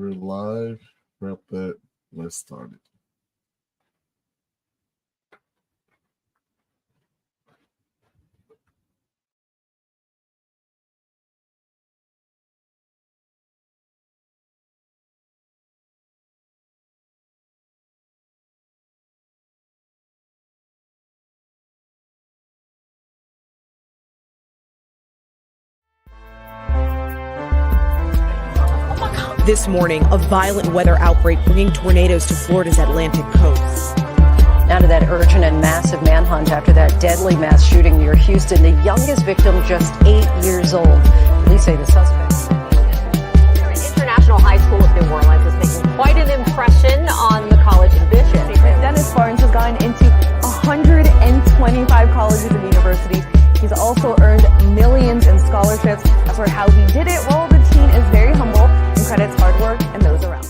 We're live. Wrap that. Let's start it. This morning, a violent weather outbreak bringing tornadoes to Florida's Atlantic coast. Now to that urgent and massive manhunt after that deadly mass shooting near Houston. The youngest victim just 8 years old. Police say the suspect. International High School of New Orleans is making quite an impression on the college admission. Dennis Barnes has gone into 125 colleges and universities. He's also earned millions in scholarships. As for how he did it, well, the teen is very humble and credits hard work and those around.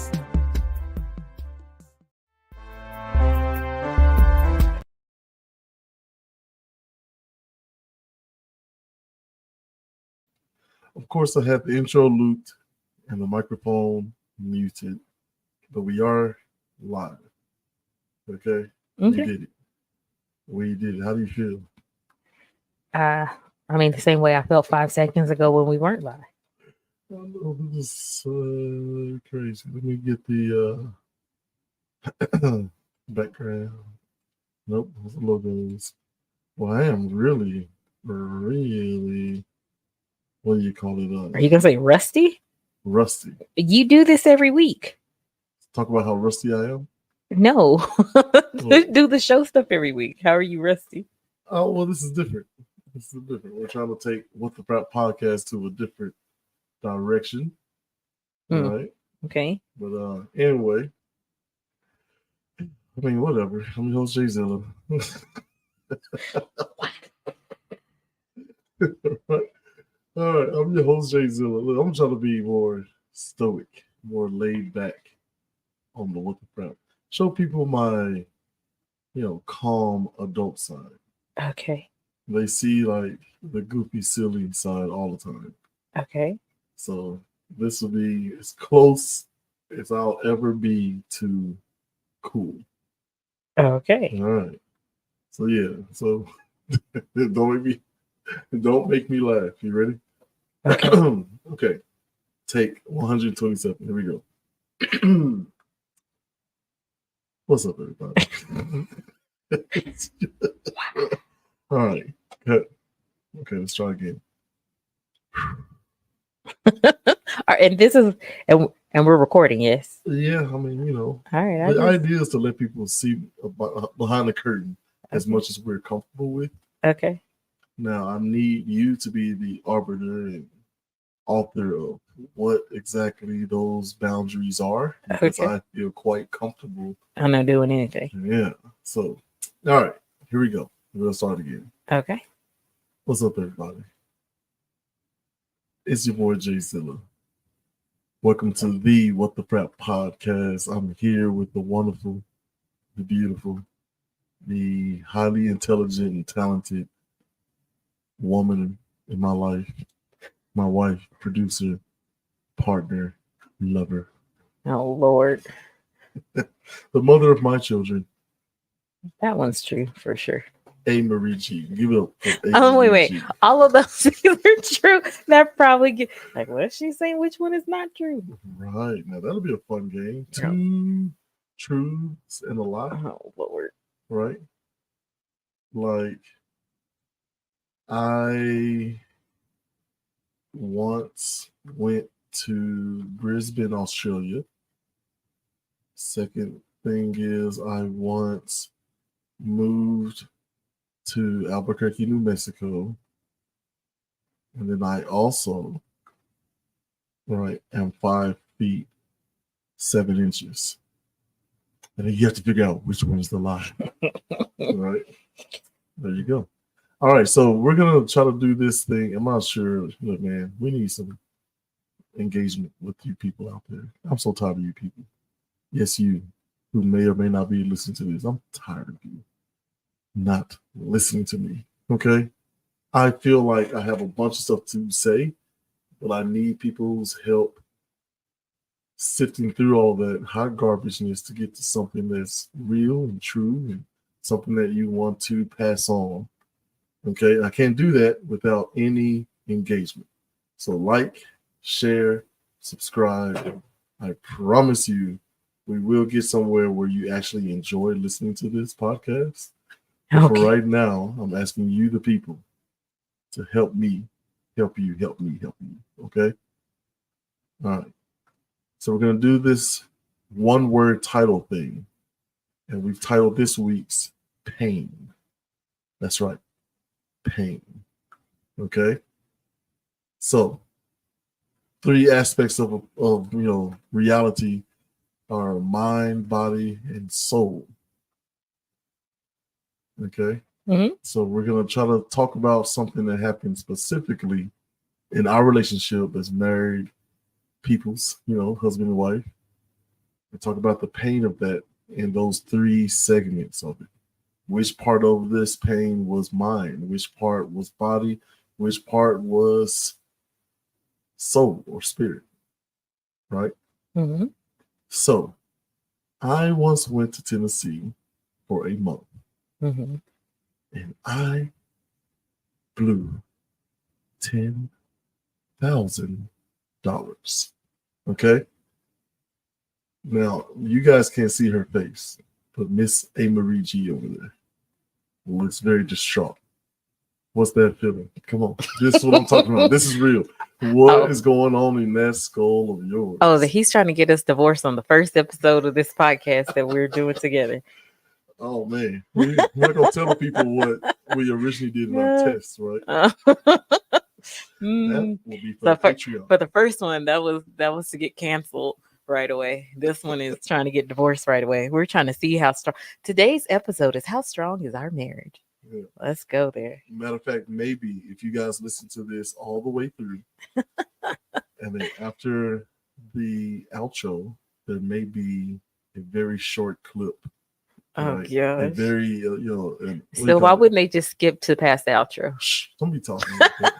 Of course, I have the intro looped and the microphone muted, but we are live. Okay? We did it. We did it. How do you feel? I mean, the same way I felt 5 seconds ago when we weren't live. Oh, no, this is crazy. Let me get the background. Nope, those are logos. Well, I am really, what do you call it? Are you going to say rusty? Rusty. You do this every week. Talk about how rusty I am? No. Do the show stuff every week. How are you rusty? Oh, well, this is different. This is different. We're trying to take What the Frap podcast to a different direction. Right? Okay. But anyway, I mean, whatever. I'm your host, J-ZILLA. Right? All right, I'm your host, J-ZILLA. Look, I'm trying to be more stoic, more laid back on the What the Frap. Show people my, calm adult side. Okay. They see like the goofy, silly side all the time. Okay. So this will be as close as I'll ever be to cool. Okay. All right. So yeah. So don't make me laugh. You ready? Okay. Okay. Take 127. Here we go. What's up, everybody? All right. Cut. Okay, let's try again. And this is and we're recording, yes. Yeah, I mean, All right. the idea is to let people see behind the curtain as much as we're comfortable with. Okay. Now, I need you to be the arbiter and author of what exactly those boundaries are, because Okay. I feel quite comfortable. I'm not doing anything. Yeah. So, all right, here we go. We're gonna start again. Okay. What's up, everybody? It's your boy J-ZILLA. Welcome to the What the Frap podcast. I'm here with the wonderful, the beautiful, the highly intelligent and talented woman in my life, my wife, producer, partner, lover, Oh Lord. the mother of my children, That one's true for sure. A. Marie G. Give it up for A. Oh, Marie wait. G. All of those things are true. That probably get like what is she saying? Which one is not true? Right. Now that'll be a fun game. Yeah. 2 truths and a lie. Oh Lord. Right? Like, I once went to Brisbane, Australia. Second thing is, I once moved to Albuquerque, New Mexico. And then I also, am 5 feet 7 inches. And then you have to figure out which one is the lie. Right? There you go. All right, so we're going to try to do this thing. I'm not sure. Look, man, we need some engagement with you people out there. I'm so tired of you people. Yes, you who may or may not be listening to this. I'm tired of you not listening to me, okay? I feel like I have a bunch of stuff to say, but I need people's help sifting through all that hot garbageness to get to something that's real and true and something that you want to pass on. Okay, I can't do that without any engagement. So like, share, subscribe. I promise you, we will get somewhere where you actually enjoy listening to this podcast. But for right now, I'm asking you, the people, to help me, help you, help me, help you. Okay? All right. So we're going to do this one-word title thing. And we've titled this week's Pain. That's right. Pain. Okay? So, 3 aspects of reality are mind, body, and soul. Okay? Mm-hmm. So we're going to try to talk about something that happened specifically in our relationship as married peoples, husband and wife. And talk about the pain of that in those 3 segments of it. Which part of this pain was mind? Which part was body? Which part was soul or spirit? Right? Mm-hmm. So, I once went to Tennessee for a month. Mm-hmm. And I blew $10,000. Okay? Now, you guys can't see her face, but Miss A. Marie G over there looks very distraught. What's that feeling? Come on. This is what I'm talking about. This is real. What is going on in that skull of yours? Oh, he's trying to get us divorced on the first episode of this podcast that we're doing together. Oh, man. We're not going to tell the people what we originally did in our tests, right? That will be for the Patreon. But the first one, that was to get canceled right away. This one is trying to get divorced right away. We're trying to see how strong. Today's episode is how strong is our marriage? Yeah. Let's go there. Matter of fact, maybe if you guys listen to this all the way through, and then after the outro, there may be a very short clip. Oh, gosh. A very, so why wouldn't they just skip to past the outro? Shh, don't be talking like that.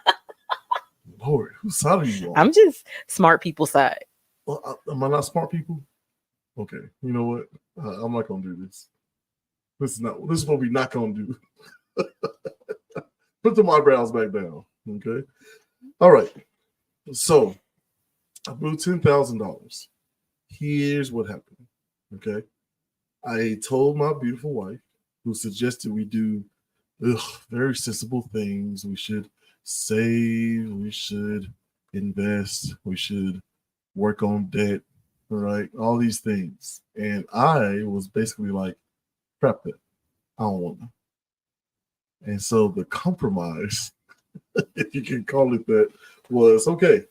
Lord, whose side are you on? I'm just smart people's side. Well, am I not smart people? Okay, you know what? I'm not gonna do this. This is what we're not gonna do. Put the eyebrows back down. Okay. All right. So I blew $10,000. Here's what happened. Okay. I told my beautiful wife, who suggested we do very sensible things. We should save. We should invest. We should work on debt. All right. All these things. And I was basically like, Frap that. I don't want them. And so the compromise, if you can call it that, was, okay,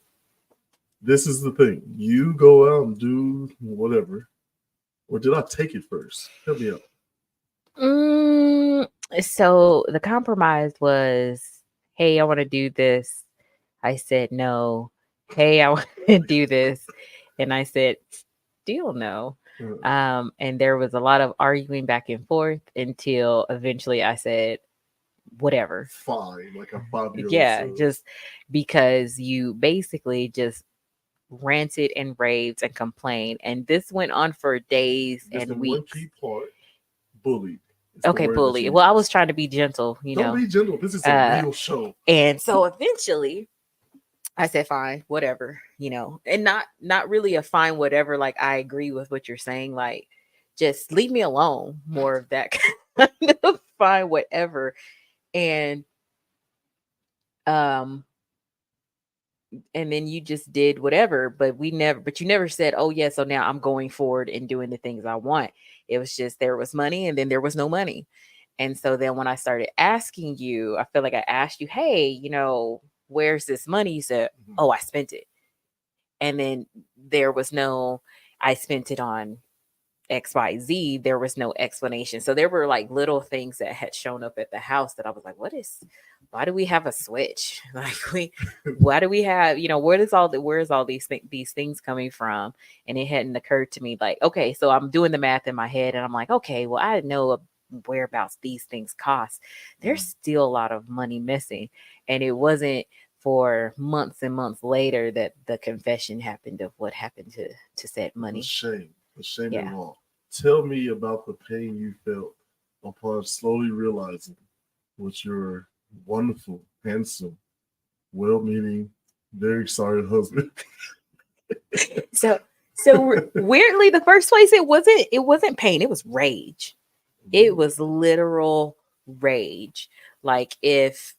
this is the thing. You go out and do whatever. Or did I take it first? Help me out. So the compromise was, hey, I want to do this. I said no. Hey, I want to do this. And I said, still no. And there was a lot of arguing back and forth until eventually I said, whatever. Fine, like a 5-year-old. Yeah, just because you basically just ranted and raved and complained. And this went on for days and weeks. One key part, bullied. Okay, bully. Well, I was trying to be gentle, Don't be gentle. This is a real show. And so eventually I said, fine, whatever, and not really a fine, whatever. Like, I agree with what you're saying. Like, just leave me alone. More of that kind of fine, whatever. And then you just did whatever, but you never said, oh yeah, so now I'm going forward and doing the things I want. It was just, there was money and then there was no money. And so then when I started asking you, I feel like I asked you, hey, where's this money? You said, oh, I spent it. And then there was no, I spent it on XYZ. There was no explanation. So there were like little things that had shown up at the house that I was like, why do we have a switch? Like, why do we have, where is all these things coming from? And it hadn't occurred to me, like, okay, so I'm doing the math in my head and I'm like, okay, well, I know whereabouts these things cost. There's still a lot of money missing. And it wasn't for months and months later that the confession happened of what happened to said The money. shame Yeah. and all. Tell me about the pain you felt upon slowly realizing what your wonderful, handsome, well-meaning, very sorry husband. So weirdly, the first place it wasn't pain, it was rage. It was literal rage. Like if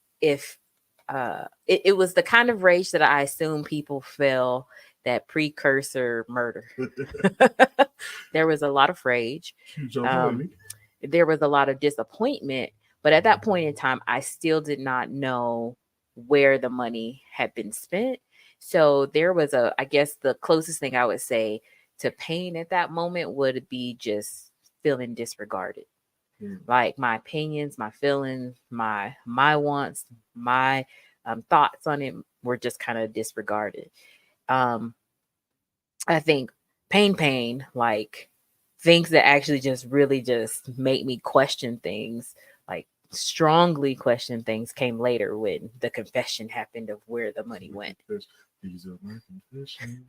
it was the kind of rage that I assume people feel that precursor murder. There was a lot of rage. Huge on There was a lot of disappointment, but at that point in time, I still did not know where the money had been spent. So there was I guess the closest thing I would say to pain at that moment would be just feeling disregarded. Like my opinions, my feelings, my wants, my thoughts on it were just kind of disregarded. I think pain, like things that actually just really just make me question things, like strongly question things, came later when the confession happened of where the money went. These are my confessions.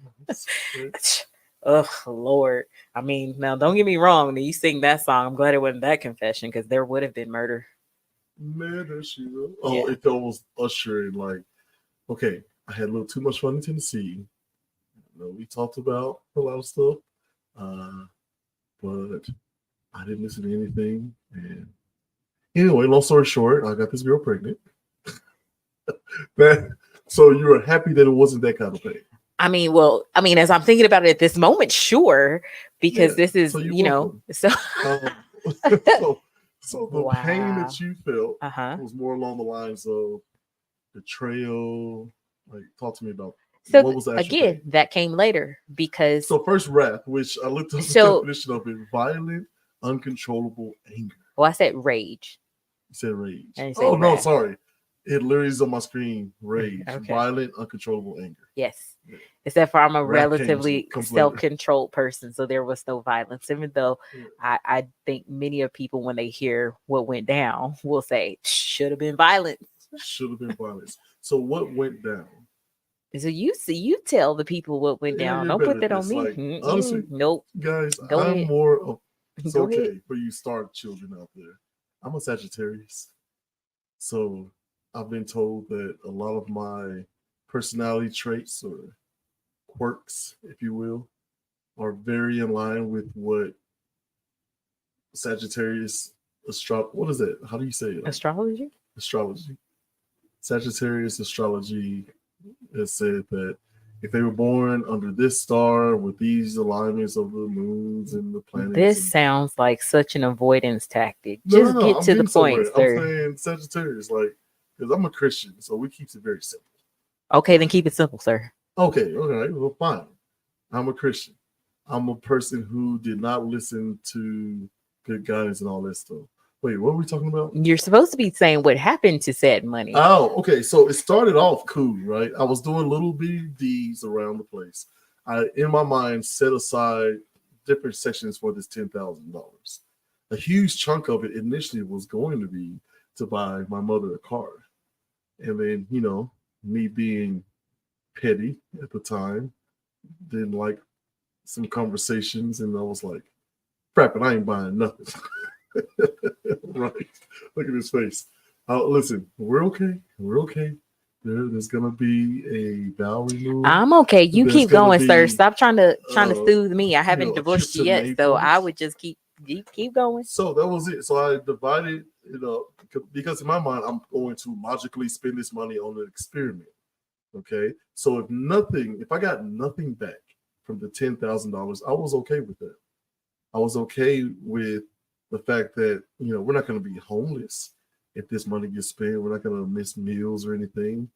Oh Lord. I mean, now don't get me wrong. When you sing that song, I'm glad it wasn't that confession, because there would have been murder. Murder, she wrote. Oh, it almost ushering like, okay, I had a little too much fun in Tennessee. We talked about a lot of stuff, but I didn't listen to anything. And anyway, long story short, I got this girl pregnant. So you were happy that it wasn't that kind of thing. I mean, as I'm thinking about it at this moment, sure, because this is, so so the pain that you felt was more along the lines of betrayal. Like, talk to me about. So what was the again, pain? that came later because. So first, wrath, which I looked up the definition of it: violent, uncontrollable anger. Well, I said rage. You said rage. Oh no, sorry. It literally is on my screen. Rage, violent, uncontrollable anger. Yes. Yeah. Except for I'm a relatively self-controlled person, so there was no violence. Even though I think many of people, when they hear what went down, will say, should have been violence. Should have been violence. So what went down? So you tell the people what went down. Don't put that on me. Like, honestly, nope. Guys, I'm more of it's okay for you start children out there. I'm a Sagittarius. So I've been told that a lot of my personality traits or quirks, if you will, are very in line with what Sagittarius what is it? How do you say it? Astrology? Astrology. Sagittarius astrology has said that if they were born under this star with these alignments of the moons and the planets. This sounds like such an avoidance tactic. Just get to the point, sir. I'm saying Sagittarius, like, because I'm a Christian, so we keep it very simple. Okay, then keep it simple, sir. Okay, all right, well, fine. I'm a Christian. I'm a person who did not listen to good guidance and all that stuff. Wait, what are we talking about? You're supposed to be saying what happened to said money. Oh, okay. So it started off cool, right? I was doing little bitty deeds around the place. I, in my mind, set aside different sections for this $10,000. A huge chunk of it initially was going to be to buy my mother a car. And then, you know, me being petty at the time, didn't like some conversations, and I was like, crap, and I ain't buying nothing. Right. Look at his face. Listen, we're okay. We're okay. There's gonna be a vow renewal. I'm okay. You keep going, sir. Stop trying to soothe me. I haven't divorced you yet, so I would just keep going. So that was it. So I divided it up because in my mind, I'm going to logically spend this money on an experiment. Okay. So if I got nothing back from the $10,000, I was okay with that. I was okay with the fact that, you know, we're not going to be homeless if this money gets spent. We're not going to miss meals or anything.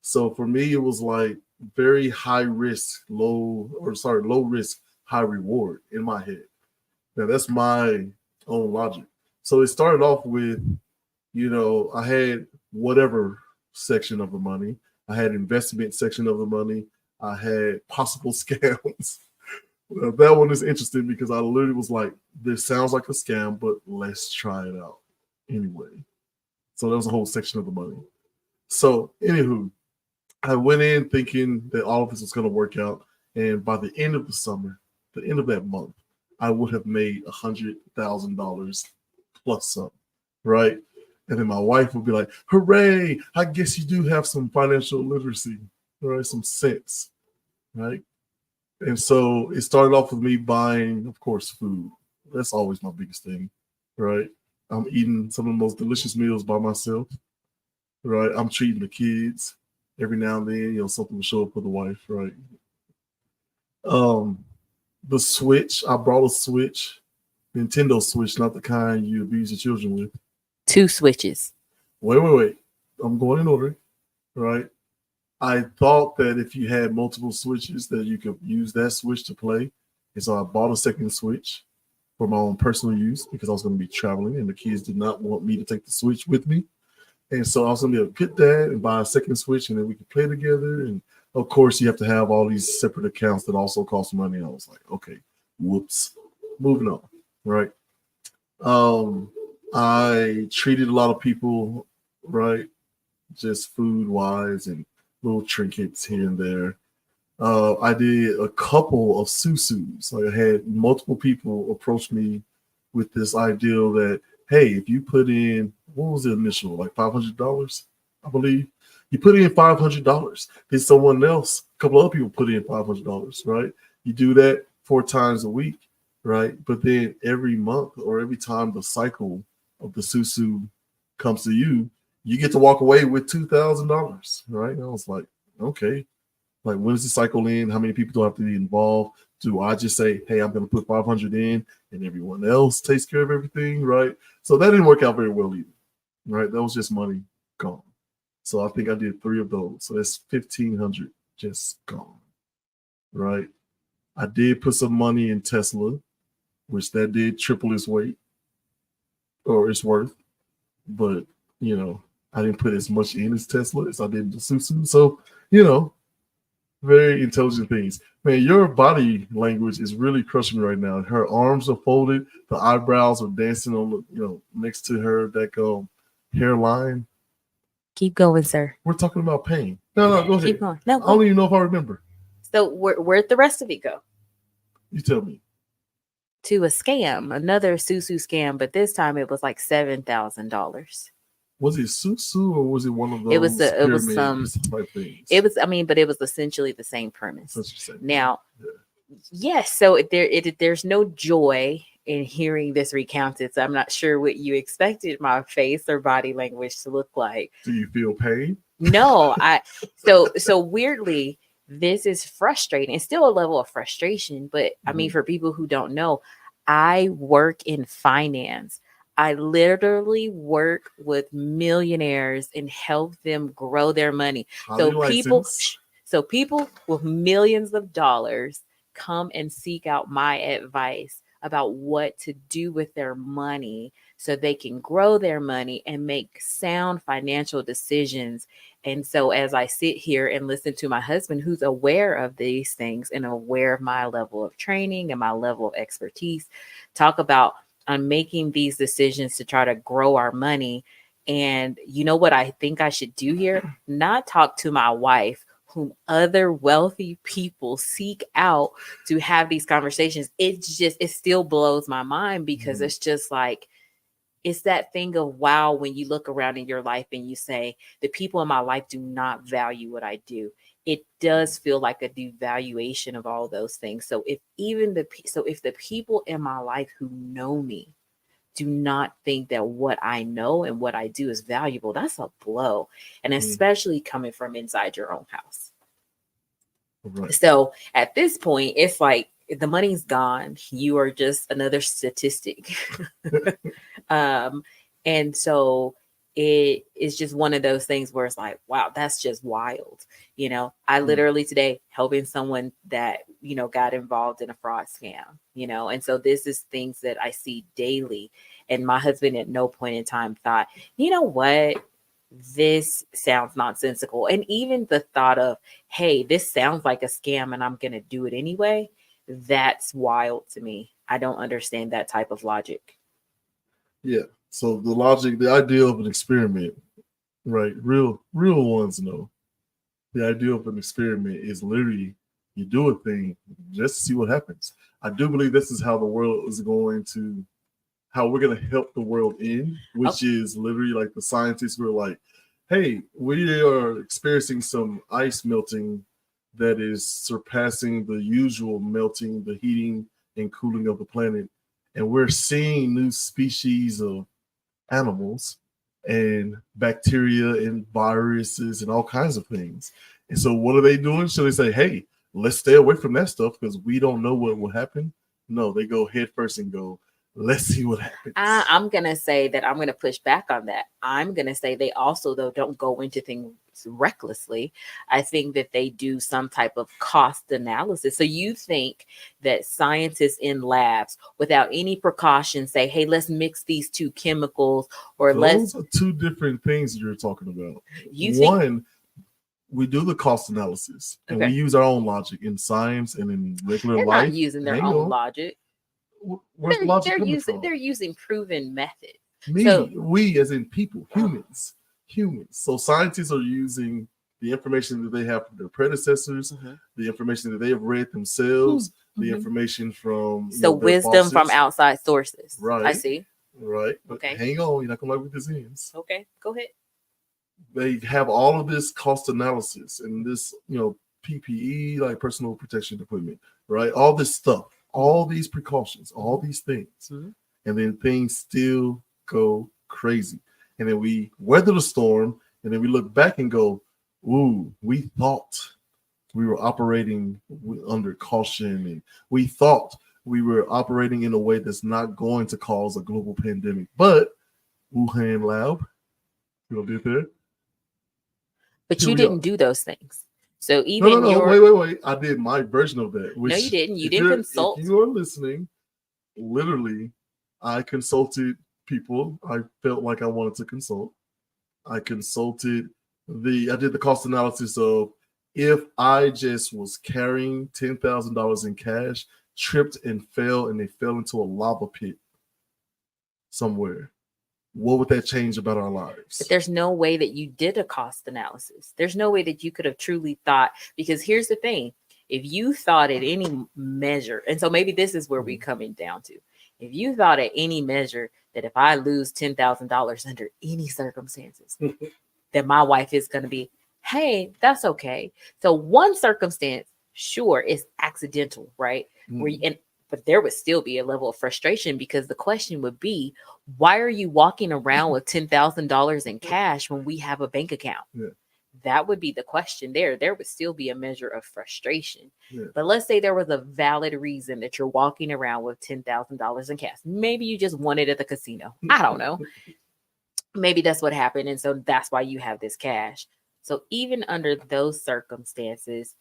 So for me, it was like very low risk, high reward in my head. Now that's my own logic. So it started off with, you know, I had whatever section of the money. I had investment section of the money. I had possible scams. That one is interesting because I literally was like, this sounds like a scam, but let's try it out anyway. So that was a whole section of the money. So anywho, I went in thinking that all of this was going to work out. And by the end of the summer, the end of that month, I would have made $100,000 plus some, right? And then my wife would be like, hooray, I guess you do have some financial literacy, right? Some sense, right? And so it started off with me buying, of course, food. That's always my biggest thing, right? I'm eating some of the most delicious meals by myself, right? I'm treating the kids. Every now and then, something will show up for the wife, right? The Switch, I brought a Switch, Nintendo Switch, not the kind you abuse your children with. 2 switches. Wait. I'm going in order, right? I thought that if you had multiple switches that you could use that switch to play. And so I bought a second switch for my own personal use because I was going to be traveling and the kids did not want me to take the Switch with me. And so I was going to be able to get that and buy a second Switch and then we could play together. And of course, you have to have all these separate accounts that also cost money. I was like, okay, whoops, moving on, right? I treated a lot of people, right, just food-wise and little trinkets here and there. I did a couple of susus. Like I had multiple people approach me with this ideal that, hey, if you put in, what was the initial, like $500, I believe. You put in $500. Then someone else, a couple other people put in $500, right? You do that 4 times a week, right? But then every month or every time the cycle of the susu comes to you, you get to walk away with $2,000, right? And I was like, okay, like when does the cycle end? How many people do I have to be involved? Do I just say, hey, I'm going to put 500 in and everyone else takes care of everything, right? So that didn't work out very well either, right? That was just money gone. So I think I did 3 of those. So that's 1,500 just gone, right? I did put some money in Tesla, which that did triple its weight or its worth. But, I didn't put as much in as Tesla as I did in the Susu. So, very intelligent things. Man, your body language is really crushing right now. Her arms are folded. The eyebrows are dancing on the, next to her, that hairline. Keep going, sir. We're talking about pain. No, go ahead. Keep going. No, I don't even know if I remember. So where'd the rest of it go? You tell me. To a scam, another Susu scam, but this time it was like $7,000. Was it Susu or was it one of those? It was some type things? It was, but it was essentially the same premise. Now, yes, so there's no joy in hearing this recounted. So I'm not sure what you expected my face or body language to look like. Do you feel pain? No, so weirdly, this is frustrating. It's still a level of frustration, but I mean, for people who don't know, I work in finance. I literally work with millionaires and help them grow their money. So people with millions of dollars come and seek out my advice about what to do with their money so they can grow their money and make sound financial decisions. And so as I sit here and listen to my husband, who's aware of these things and aware of my level of training and my level of expertise, talk about on making these decisions to try to grow our money. And you know what I think I should do here? Not talk to my wife, whom other wealthy people seek out to have these conversations. It still blows my mind because it's just like, it's that thing of, wow, when you look around in your life and you say, the people in my life do not value what I do. It does feel like a devaluation of all those things. So if the people in my life who know me do not think that what I know and what I do is valuable, that's a blow. And especially coming from inside your own house. Right. So at this point, it's like the money's gone. You are just another statistic. And so it is just one of those things where it's like, wow, that's just wild. I literally today helping someone that, got involved in a fraud scam, and so this is things that I see daily. And my husband at no point in time thought, you know what, this sounds nonsensical. And even the thought of, hey, this sounds like a scam and I'm going to do it anyway. That's wild to me. I don't understand that type of logic. Yeah. So the idea of an experiment, right? Real ones know The idea of an experiment is literally you do a thing just to see what happens. I do believe this is how the world is going to, how we're going to help the world end, which is literally like the scientists were like, hey, we are experiencing some ice melting that is surpassing the usual melting, the heating and cooling of the planet. And we're seeing new species of animals and bacteria and viruses and all kinds of things. And so what are they doing? So they say, hey, let's stay away from that stuff because we don't know what will happen. No, they go head first and go, let's see what happens. I'm going to say that I'm going to push back on that. I'm going to say they also, though, don't go into things recklessly. I think that they do some type of cost analysis. So you think that scientists in labs, without any precautions, say, hey, let's mix these two chemicals, or those are two different things you're talking about. One, we do the cost analysis and we use our own logic in science and in regular they're life. Not using their own logic. They're using proven methods. We as in people, humans. So scientists are using the information that they have from their predecessors, the information that they have read themselves, the information from wisdom from outside sources. Right. I see. Right. But hang on, you're not gonna like what this ends. Okay, go ahead. They have all of this cost analysis and this, PPE, like personal protection equipment, right? All this stuff, all these precautions, all these things. And then things still go crazy. And then we weather the storm, and then we look back and go, ooh, we thought we were operating under caution, and we thought we were operating in a way that's not going to cause a global pandemic. But Wuhan lab, you know, did there. But you didn't do those things. So even wait. I did my version of that. No, you didn't. You didn't consult. If you are listening, literally, I consulted people I felt like I wanted to consult. I consulted I did the cost analysis of if I just was carrying $10,000 in cash, tripped and fell, and they fell into a lava pit somewhere. What would that change about our lives? But there's no way that you did a cost analysis. There's no way that you could have truly thought, because here's the thing. If you thought at any measure, and so maybe this is where we're coming down to, if you thought at any measure that if I lose $10,000 under any circumstances, that my wife is going to be, hey, that's okay. So one circumstance, sure, is accidental, right? But there would still be a level of frustration, because the question would be, why are you walking around with $10,000 in cash when we have a bank account? Yeah. That would be the question there. There would still be a measure of frustration. Yeah. But let's say there was a valid reason that you're walking around with $10,000 in cash. Maybe you just won it at the casino. I don't know. Maybe that's what happened. And so that's why you have this cash. So even under those circumstances,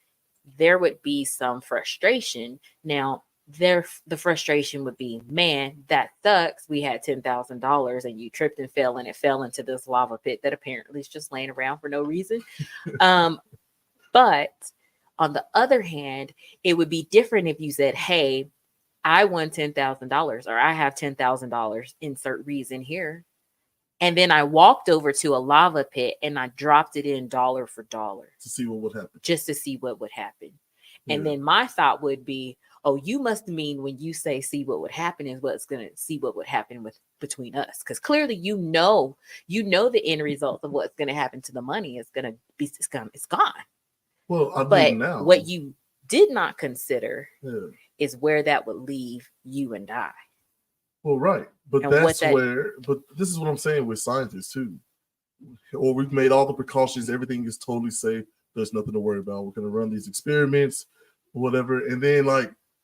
there would be some frustration. Now, the frustration would be, man, that sucks. We had $10,000 and you tripped and fell, and it fell into this lava pit that apparently is just laying around for no reason. But on the other hand, it would be different if you said, hey, I won $10,000, or I have $10,000, insert reason here. And then I walked over to a lava pit and I dropped it in dollar for dollar to see what would happen, just to see what would happen. And then my thought would be, oh, you must mean when you say see what would happen is what's going to see what would happen between us. Because clearly, you know the end result of what's going to happen to the money is going to be, it's gone. Well, I do now. What you did not consider is where that would leave you and I. Well, right. But but this is what I'm saying with scientists too. Or we've made all the precautions. Everything is totally safe. There's nothing to worry about. We're going to run these experiments, whatever. And then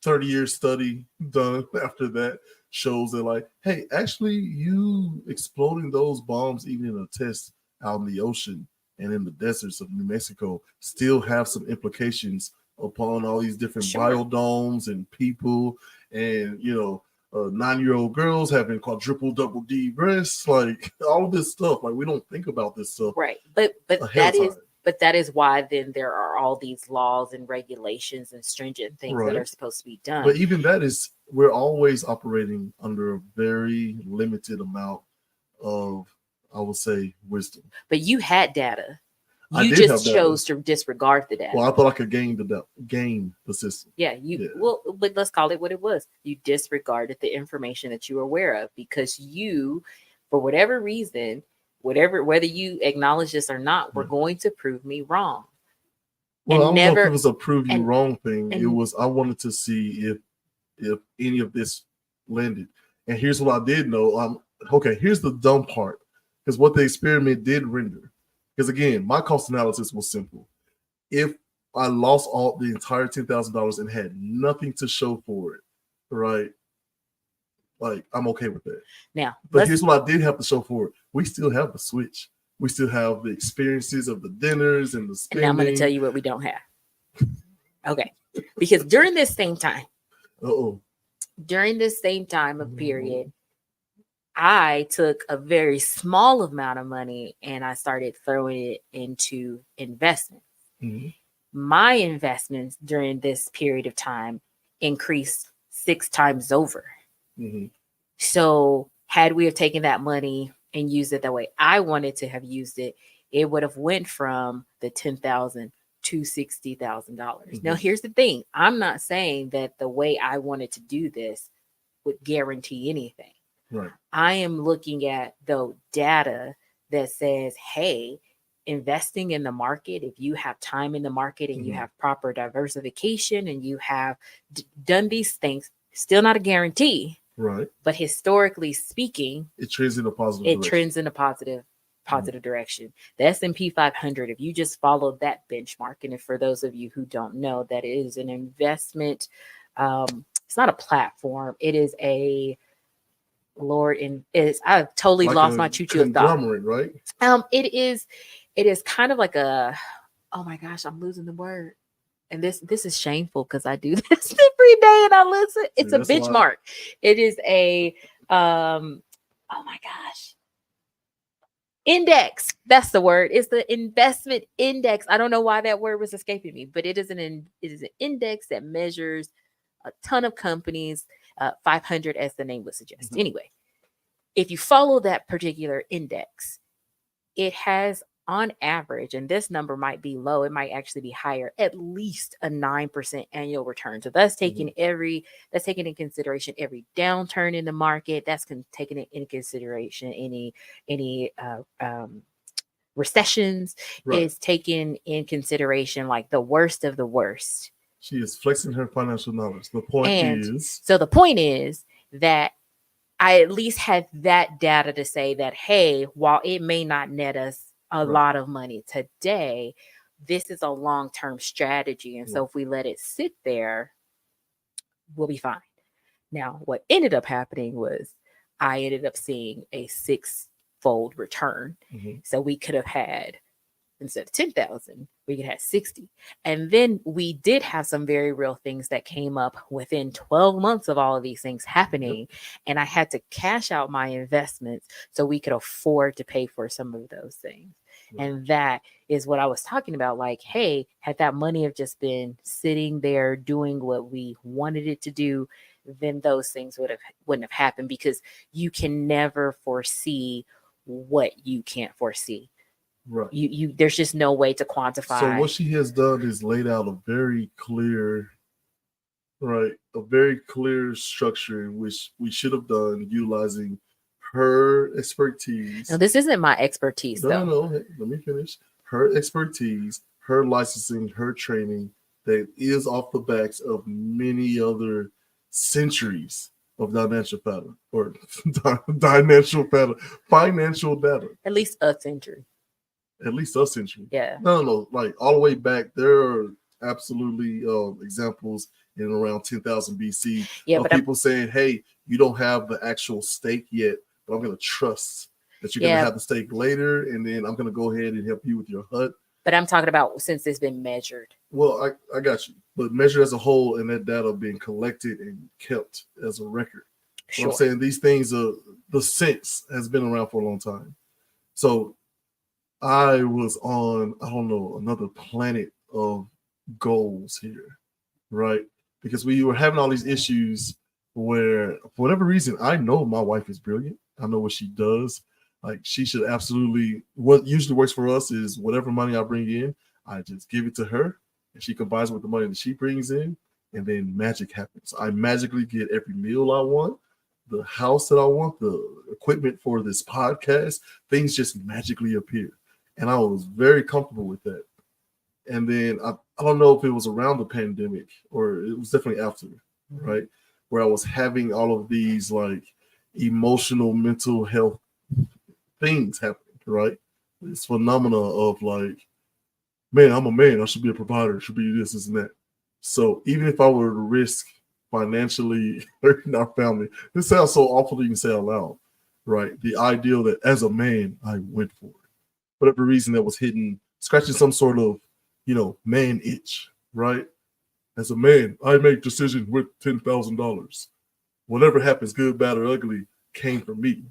30-year study done after that shows that hey, actually you exploding those bombs even in a test out in the ocean and in the deserts of New Mexico still have some implications upon all these different biodomes and people, and 9-year-old girls having quadruple double D breasts, all of this stuff. We don't think about this stuff. Right. But that is why then there are all these laws and regulations and stringent things that are supposed to be done. But even that we're always operating under a very limited amount of, I would say, wisdom. But you had data. I You did have just data. chose to disregard the data. Well, I thought I could game the system. Yeah, well, but let's call it what it was. You disregarded the information that you were aware of because you, for whatever reason, whether you acknowledge this or not, were going to prove me wrong. Well, And I don't know if never- it was a prove you and- wrong thing. It and- was I wanted to see if any of this landed. And here's what I did know. Okay, here's the dumb part. Because what the experiment did render. Because again, my cost analysis was simple. If I lost the entire $10,000 and had nothing to show for it, right? Like I'm okay with that. Now, But here's what I did have to show for it. We still have the switch. We still have the experiences of the dinners and the spending. and now I'm going to tell you what we don't have. Okay, because during this same time, during this same time of period, I took a very small amount of money and I started throwing it into investments. Mm-hmm. My investments during this period of time increased 6 times over. Mm-hmm. So had we have taken that money and used it the way I wanted to have used it, it would have went from the $10,000 to $60,000. Mm-hmm. Now, here's the thing. I'm not saying that the way I wanted to do this would guarantee anything. Right. I am looking at the data that says, hey, investing in the market, if you have time in the market and you have proper diversification and you have done these things, still not a guarantee. Right. But historically speaking, it trends in a positive direction. Trends in a positive direction. The S&P 500, if you just follow that benchmark, and if for those of you who don't know, that is an investment, it's not a platform, it is a I've totally lost my choo-choo of thought. Conglomerate, right? It is kind of like a, oh my gosh, I'm losing the word. And this is shameful because I do this every day and I listen. It's a benchmark. It is a oh my gosh. Index. That's the word. It's the investment index. I don't know why that word was escaping me, but it is an index that measures a ton of companies, 500 as the name would suggest. Mm-hmm. Anyway, if you follow that particular index, it has on average, and this number might be low, it might actually be higher, at least a 9% annual return. So that's taking in consideration every downturn in the market. That's taking in consideration any recessions. Right. Is taken in consideration like the worst of the worst. She is flexing her financial knowledge. The point is that I at least had that data to say that, hey, while it may not net us a lot of money today, this is a long-term strategy. And so if we let it sit there, we'll be fine. Now, what ended up happening was I ended up seeing a 6-fold return. Mm-hmm. So we could have had, instead of 10,000, we could have 60. And then we did have some very real things that came up within 12 months of all of these things happening. And I had to cash out my investments so we could afford to pay for some of those things. And that is what I was talking about. Like, hey, had that money have just been sitting there doing what we wanted it to do, then those things wouldn't have happened, because you can never foresee what you can't foresee. Right. You there's just no way to quantify. So what she has done is laid out a very clear structure in which we should have done, utilizing her expertise. Now, this isn't my expertise, though. No, hey, let me finish. Her expertise, her licensing, her training, that is off the backs of many other centuries of financial data. At least a century. Yeah. No, like all the way back. There are absolutely examples in around 10,000 BC of people saying, hey, you don't have the actual stake yet, but I'm going to trust that you're going to have the stake later, and then I'm going to go ahead and help you with your hut. But I'm talking about since it's been measured. Well, I got you. But measured as a whole, and that data being collected and kept as a record. Sure. What I'm saying, these things, the sense has been around for a long time. So I was on, I don't know, another planet of goals here, right? Because we were having all these issues where, for whatever reason, I know my wife is brilliant. I know what she does, Like she should absolutely. What usually works for us is whatever money I bring in, I just give it to her, and she combines with the money that she brings in, and then magic happens. I magically get every meal I want, the house that I want, the equipment for this podcast. Things just magically appear, and I was very comfortable with that. And then I don't know if it was around the pandemic or it was definitely after, right? Where I was having all of these like emotional, mental health things happening, right? This phenomena of like, man, I'm a man, I should be a provider, should be this and that. So even if I were to risk financially hurting our family, this sounds so awful to even say out loud, right? The ideal that as a man, I went for it. Whatever reason that was hidden, scratching some sort of, man itch, right? As a man, I make decisions with $10,000. Whatever happens, good, bad, or ugly, came from me,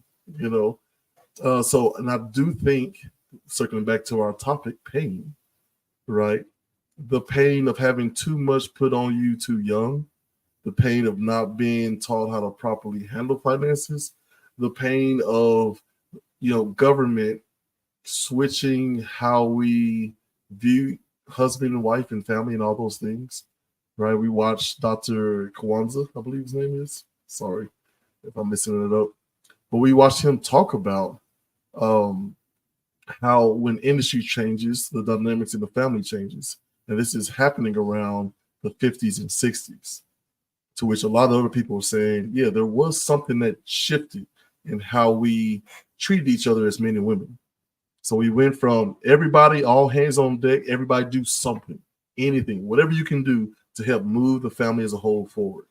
So, and I do think, circling back to our topic, pain, right? The pain of having too much put on you too young, the pain of not being taught how to properly handle finances, the pain of, government switching how we view husband and wife and family and all those things, right? We watched Dr. Kwanzaa, I believe his name is. Sorry if I'm messing it up. But we watched him talk about how when industry changes, the dynamics in the family changes. And this is happening around the 50s and 60s, to which a lot of other people are saying, yeah, there was something that shifted in how we treated each other as men and women. So we went from everybody, all hands on deck, everybody do something, anything, whatever you can do to help move the family as a whole forward.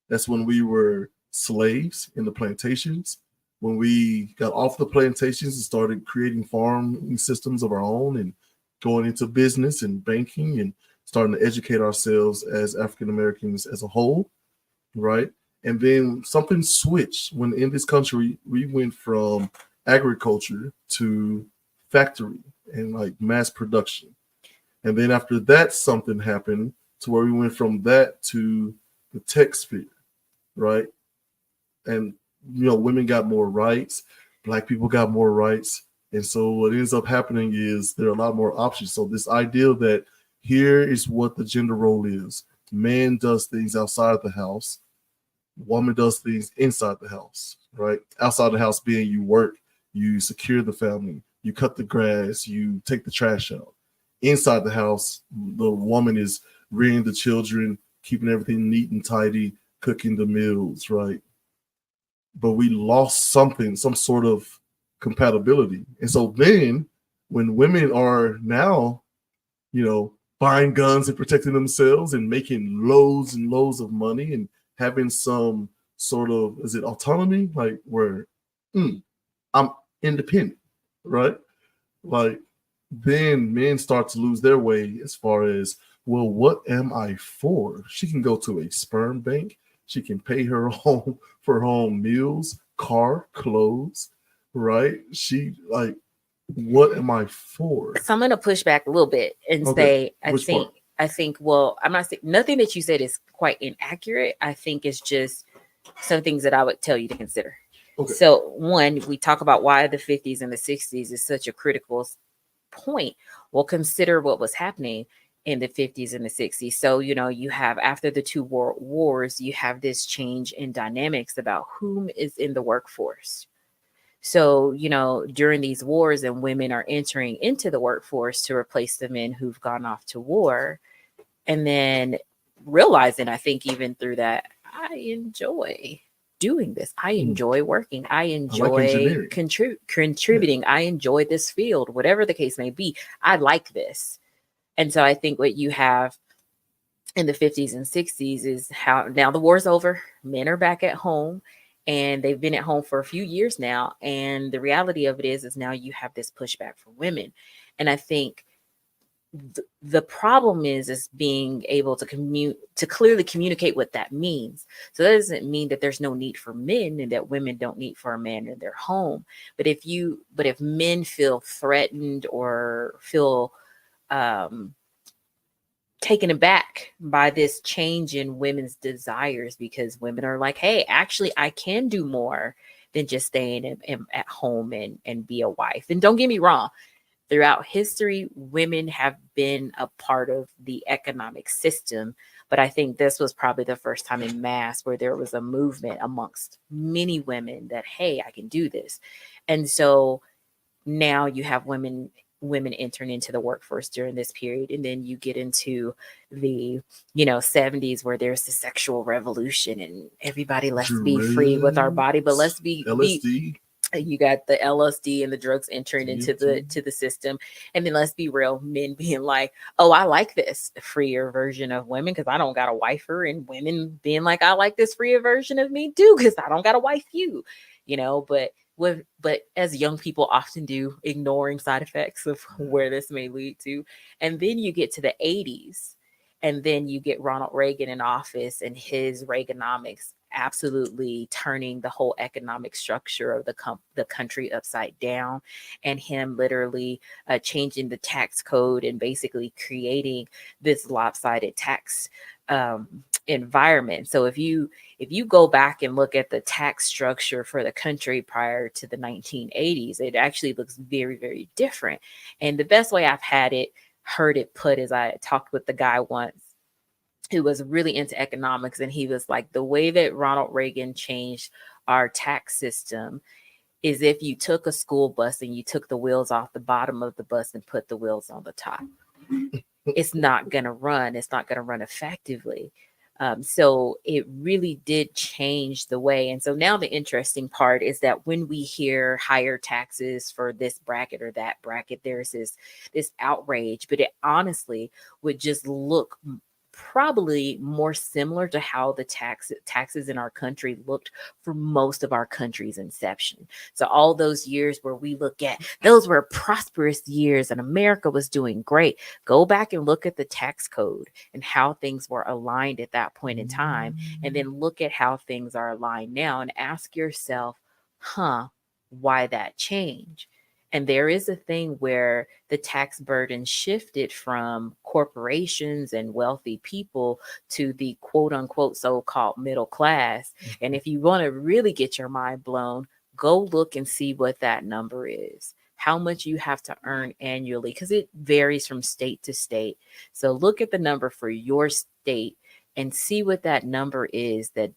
That's when we were slaves in the plantations. When we got off the plantations and started creating farming systems of our own and going into business and banking and starting to educate ourselves as African Americans as a whole, right? And then something switched when in this country, we went from agriculture to factory and like mass production. And then after that, something happened to where we went from that to the tech sphere, right? And, women got more rights, Black people got more rights. And so what ends up happening is there are a lot more options. So this idea that here is what the gender role is. Man does things outside the house. Woman does things inside the house, right? Outside the house being you work, you secure the family, you cut the grass, you take the trash out. Inside the house, the woman is rearing the children, keeping everything neat and tidy, cooking the meals, right? But we lost something, some sort of compatibility. And so then when women are now, buying guns and protecting themselves and making loads and loads of money and having some sort of, is it autonomy? Like where I'm independent, right? Like then men start to lose their way as far as, well, what am I for? She can go to a sperm bank. She can pay her home for her own meals, car, clothes, right? She like, what am I for? So I'm going to push back a little bit and say, I think, well, I'm not saying nothing that you said is quite inaccurate. I think it's just some things that I would tell you to consider. Okay. So one, we talk about why the 50s and the 60s is such a critical point. Well, consider what was happening in the 50s and the 60s. So, you have after the two world wars, you have this change in dynamics about whom is in the workforce. So, during these wars and women are entering into the workforce to replace the men who've gone off to war, and then realizing, I think even through that, I enjoy doing this. I enjoy working. I enjoy contributing. Yeah. I enjoy this field, whatever the case may be. I like this. And so I think what you have in the 50s and 60s is how now the war's over. Men are back at home. And they've been at home for a few years now. And the reality of it is now you have this pushback for women. And I think the problem is being able to clearly communicate what that means. So that doesn't mean that there's no need for men and that women don't need for a man in their home. But if men feel threatened or feel taken aback by this change in women's desires, because women are like, hey, actually, I can do more than just staying at home and be a wife. And don't get me wrong, throughout history, women have been a part of the economic system. But I think this was probably the first time in mass where there was a movement amongst many women that, hey, I can do this. And so now you have women entering into the workforce during this period. And then you get into the, 70s where there's the sexual revolution and everybody, let's be free with our body, but let's be LSD. You got the LSD and the drugs entering into the system. And then let's be real, men being like, oh, I like this freer version of women because I don't got a wifer, and women being like, I like this freer version of me too because I don't got to wife you, but as young people often do, ignoring side effects of where this may lead to. And then you get to the 80s, and then you get Ronald Reagan in office and his Reaganomics absolutely turning the whole economic structure of the country upside down, and him literally changing the tax code and basically creating this lopsided tax environment. So if you go back and look at the tax structure for the country prior to the 1980s, it actually looks very, very different. And the best way I've heard it put is I talked with the guy once who was really into economics, and he was like, the way that Ronald Reagan changed our tax system is if you took a school bus and you took the wheels off the bottom of the bus and put the wheels on the top. It's not going to run. It's not going to run effectively. So it really did change the way. And so now the interesting part is that when we hear higher taxes for this bracket or that bracket, there's this outrage, but it honestly would just look probably more similar to how the taxes in our country looked for most of our country's inception. So all those years where we look at, those were prosperous years and America was doing great. Go back and look at the tax code and how things were aligned at that point in time, and then look at how things are aligned now and ask yourself, why that change? And there is a thing where the tax burden shifted from corporations and wealthy people to the quote unquote so-called middle class. And if you want to really get your mind blown, go look and see what that number is, how much you have to earn annually, because it varies from state to state. So look at the number for your state and see what that number is that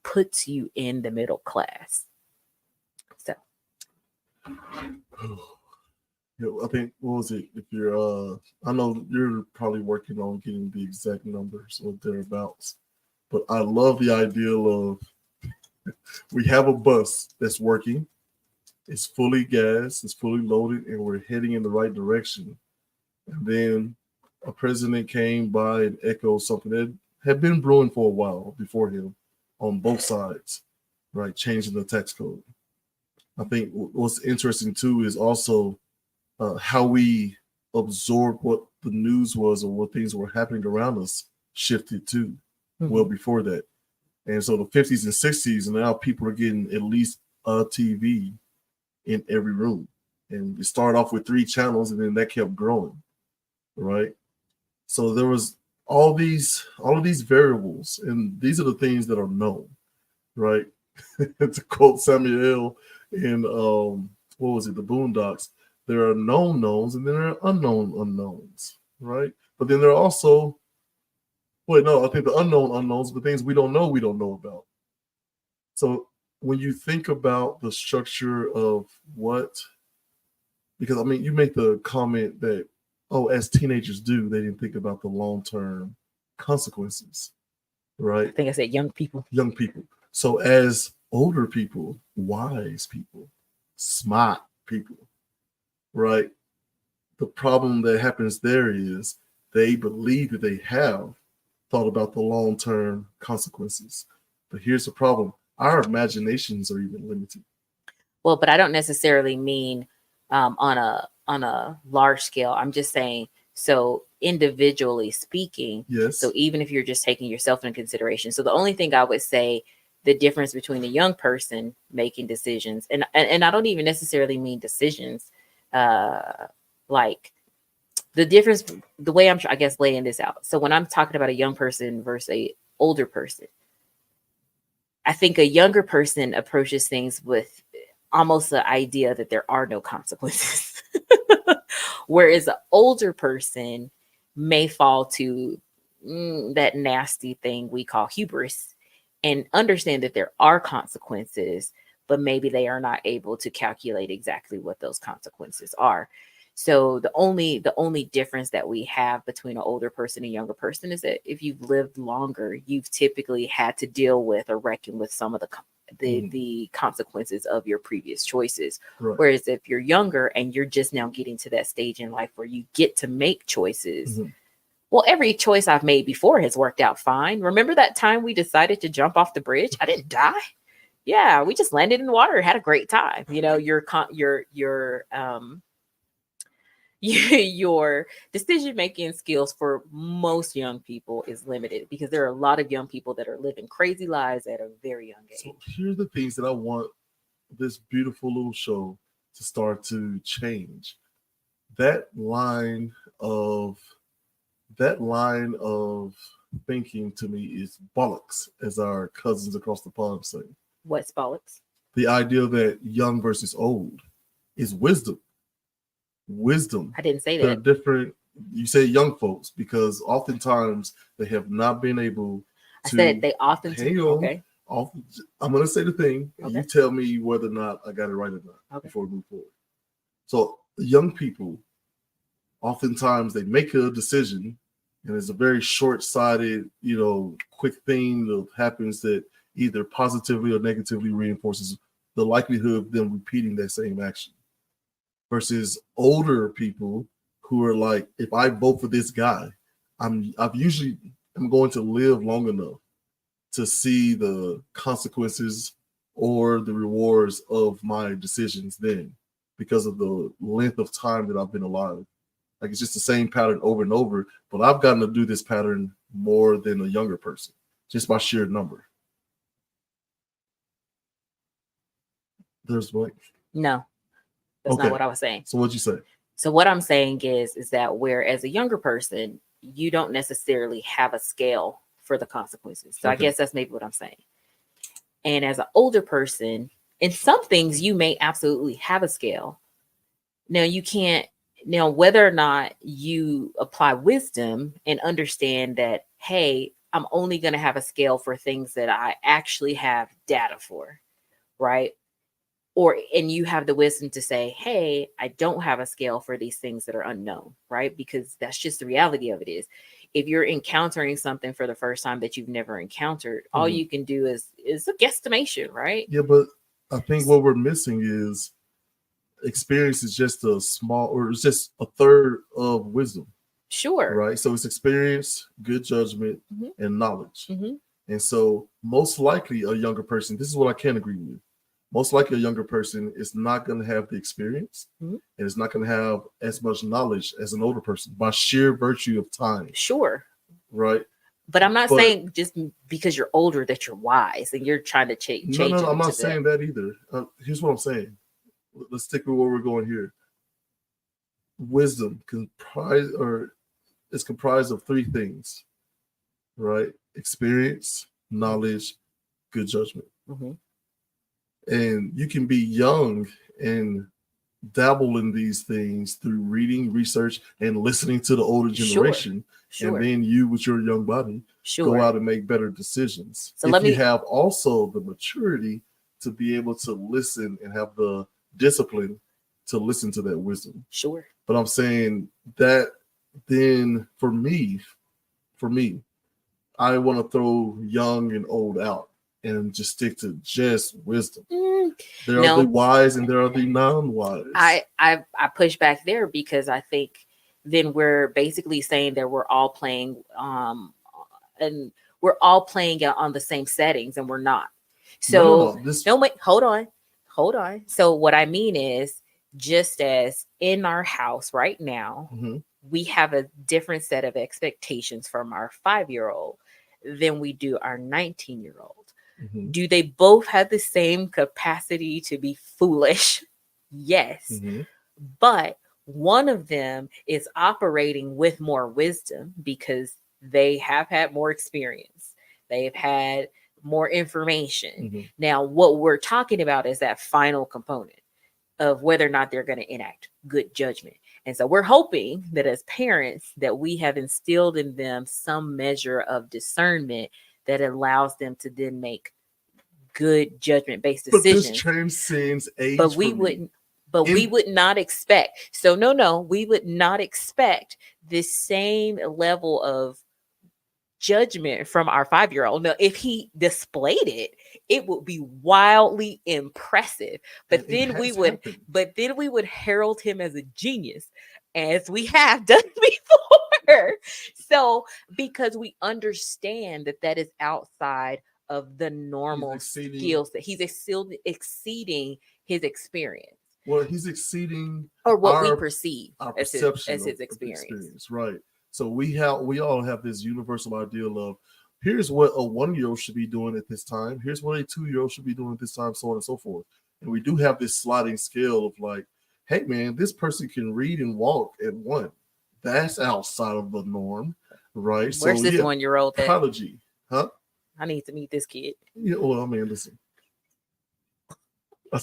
puts you in the middle class. So. I think, what was it? If you're, I know you're probably working on getting the exact numbers or thereabouts, but I love the idea of we have a bus that's working, it's fully gassed, it's fully loaded, and we're heading in the right direction. And then a president came by and echoed something that had been brewing for a while before him on both sides, right? Changing the tax code. I think what's interesting too is also how we absorb what the news was or what things were happening around us shifted too, well before that. And so the 50s and 60s, and now people are getting at least a TV in every room. And it started off with 3 channels, and then that kept growing, right? So there was all of these variables, and these are the things that are known, right? To quote Samuel in what was it, the Boondocks, there are known knowns and then there are unknown unknowns, right? But then there are also, I think the unknown unknowns, the things we don't know about. So when you think about the structure of because I mean, you make the comment that, as teenagers do, they didn't think about the long-term consequences, right? I think I said young people. Young people. So as older people, wise people, smart people, right? The problem that happens there is they believe that they have thought about the long-term consequences. But here's the problem. Our imaginations are even limited. Well, but I don't necessarily mean on a large scale. I'm just saying, so individually speaking. Yes. So even if you're just taking yourself into consideration. So the only thing I would say, the difference between a young person making decisions, and I don't even necessarily mean decisions, like the difference, the way I'm, I guess, laying this out. So when I'm talking about a young person versus a older person, I think a younger person approaches things with almost the idea that there are no consequences. Whereas an older person may fall to that nasty thing we call hubris and understand that there are consequences, but maybe they are not able to calculate exactly what those consequences are. So the only difference that we have between an older person and younger person is that if you've lived longer, you've typically had to deal with or reckon with some of the consequences of your previous choices. Right. Whereas if you're younger and you're just now getting to that stage in life where you get to make choices, well, every choice I've made before has worked out fine. Remember that time we decided to jump off the bridge? I didn't die. Yeah, we just landed in the water, had a great time. You know, your decision making skills for most young people is limited because there are a lot of young people that are living crazy lives at a very young age. So here's the things that I want this beautiful little show to start to change. That line of thinking to me is bollocks, as our cousins across the pond say. What's bollocks? The idea that young versus old is wisdom. Wisdom. I didn't say They're that. different. You say young folks because oftentimes they have not been able to. I said they often. Hang on. Okay. I'm going to say the thing, and you tell me whether or not I got it right or not before we move forward. So young people, oftentimes they make a decision, and it's a very short-sighted, quick thing that happens that either positively or negatively reinforces the likelihood of them repeating that same action. Versus older people who are like, if I vote for this guy, I'm going to live long enough to see the consequences or the rewards of my decisions then because of the length of time that I've been alive. Like it's just the same pattern over and over, but I've gotten to do this pattern more than a younger person, just by sheer number. There's blank. No, that's not what I was saying. So what'd you say? So what I'm saying is that whereas a younger person, you don't necessarily have a scale for the consequences. So I guess that's maybe what I'm saying. And as an older person, in some things you may absolutely have a scale. Now, whether or not you apply wisdom and understand that, hey, I'm only going to have a scale for things that I actually have data for, right? And you have the wisdom to say, hey, I don't have a scale for these things that are unknown, right? Because that's just the reality of it is. If you're encountering something for the first time that you've never encountered, all you can do is a guesstimation, right? Yeah, but I think what we're missing is experience is just it's just a third of wisdom. Sure. Right. So it's experience, good judgment, and knowledge. And so most likely a younger person, this is what I can agree with. Most likely a younger person is not going to have the experience and is not going to have as much knowledge as an older person by sheer virtue of time. Sure. Right. But I'm not saying just because you're older that you're wise and you're trying to change. No, I'm not saying that either. Here's what I'm saying. Let's stick with where we're going here. Wisdom is comprised of three things, right? Experience, knowledge, good judgment. And you can be young and dabble in these things through reading, research, and listening to the older generation. Sure. And then you, with your young body, go out and make better decisions. So you have also the maturity to be able to listen and have the discipline to listen to that wisdom. Sure. But I'm saying that then for me, I want to throw young and old out and just stick to just wisdom. There are the wise and there are the non-wise. I push back there because I think then we're basically saying that we're all playing and we're all playing on the same settings and we're not. So wait, hold on. So what I mean is just as in our house right now, we have a different set of expectations from our 5-year-old than we do our 19-year-old. Do they both have the same capacity to be foolish? Yes. But one of them is operating with more wisdom because they have had more experience. They've had more information. Mhm. Now, what we're talking about is that final component of whether or not they're going to enact good judgment. And so we're hoping that as parents that we have instilled in them some measure of discernment that allows them to then make good judgment based But this decisions. transcends age. But we wouldn't. But we would not expect. So no, we would not expect this same level of judgment from our 5-year-old. Now, if he displayed it, it would be wildly impressive. But then we would herald him as a genius, as we have done before. So because we understand that that is outside of the normal skills that he's exceeding his experience. Well, he's exceeding or what we perceive our as perception his of experience. Right. So we all have this universal ideal of here's what a 1-year-old should be doing at this time. Here's what a 2-year-old should be doing at this time, so on and so forth. And we do have this sliding scale of like, hey man, this person can read and walk at 1. That's outside of the norm, right? Where's this 1-year-old at? Prodigy, huh? I need to meet this kid. Yeah, well, I mean, listen. I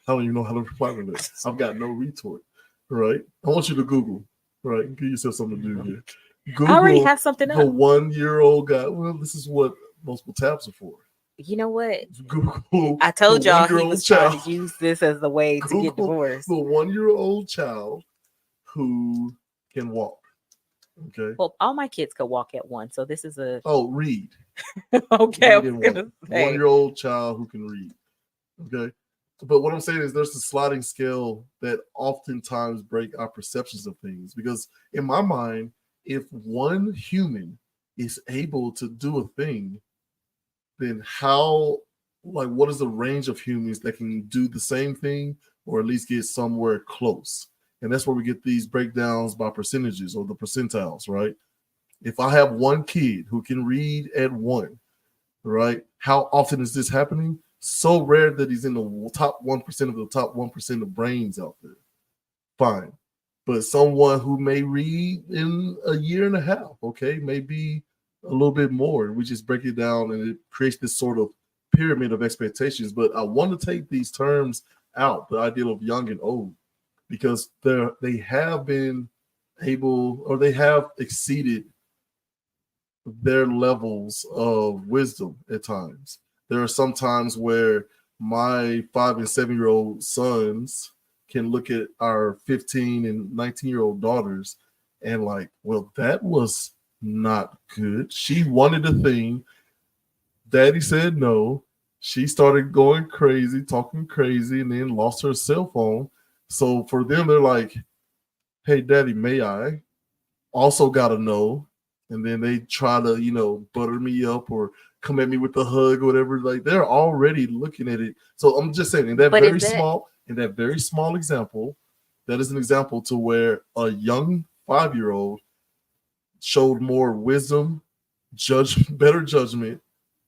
don't even know how to reply to this. I've got no retort, right? I want you to Google, right? Give yourself something to do here. Google I already have something up. The 1-year-old guy. Well, this is what multiple tabs are for. You know what? Google. I told y'all he was trying to use this as the way to get divorced. The 1-year-old child who can walk. Okay. Well, all my kids could walk at 1, so this is a. Oh, read. Okay. Read 1-year-old child who can read. Okay. But what I'm saying is there's a sliding scale that oftentimes break our perceptions of things. Because in my mind, if one human is able to do a thing, then what is the range of humans that can do the same thing or at least get somewhere close? And that's where we get these breakdowns by percentages or the percentiles, right? If I have one kid who can read at 1, right? How often is this happening? So rare that he's in the top 1% of the top 1% of brains out there. Fine. But someone who may read in a year and a half, okay, maybe a little bit more. We just break it down and it creates this sort of pyramid of expectations. But I want to take these terms out, the ideal of young and old, because they have been able, or they have exceeded their levels of wisdom at times. There are some times where my 5 and 7-year-old sons can look at our 15 and 19-year-old daughters and like, well, that was not good. She wanted a thing. Daddy said no. She started going crazy, talking crazy, and then lost her cell phone. So for them, they're like, hey, Daddy, may I? Also got a no. And then they try to, butter me up or come at me with a hug or whatever. Like they're already looking at it. So I'm just saying in that very small example, that is an example to where a young 5-year-old showed more wisdom, better judgment,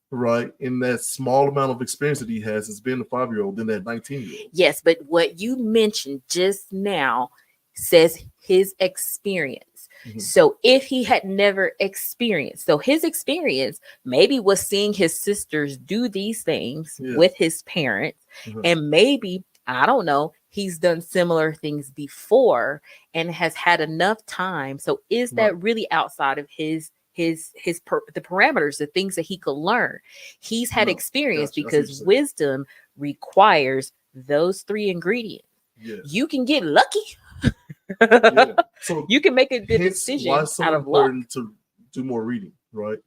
right? In that small amount of experience that he has as being a 5-year-old than that 19-year-old. Yes, but what you mentioned just now says his experience. Mm-hmm. So if he had never experienced, so his experience maybe was seeing his sisters do these things with his parents, and maybe, I don't know, he's done similar things before and has had enough time. So is that really outside of the parameters, the things that he could learn? He's had experience because wisdom requires those 3 ingredients. Yes. You can get lucky. So you can make a good decision why it's so out of important luck. to do more reading, right?